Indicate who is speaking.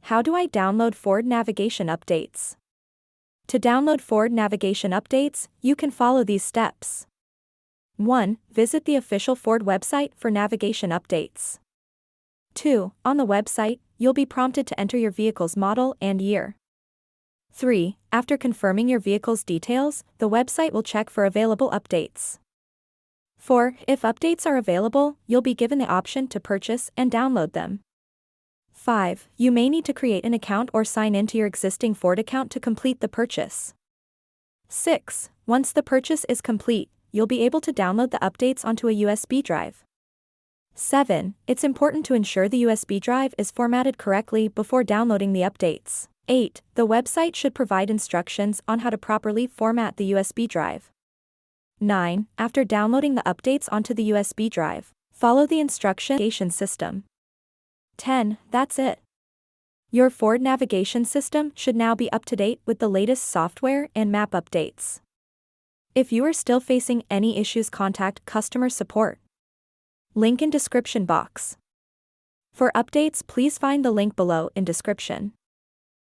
Speaker 1: How do I download Ford navigation updates? To download Ford navigation updates, you can follow these steps. 1. Visit the official Ford website for navigation updates. 2. On the website, you'll be prompted to enter your vehicle's model and year. 3. After confirming your vehicle's details, the website will check for available updates. 4. If updates are available, you'll be given the option to purchase and download them. 5. You may need to create an account or sign into your existing Ford account to complete the purchase. 6. Once the purchase is complete, you'll be able to download the updates onto a USB drive. 7. It's important to ensure the USB drive is formatted correctly before downloading the updates. 8. The website should provide instructions on how to properly format the USB drive. 9. After downloading the updates onto the USB drive, follow the instruction system. 10. That's it. Your Ford navigation system should now be up to date with the latest software and map updates. If you are still facing any issues, contact customer support. Link in description box. For updates, please find the link below in description.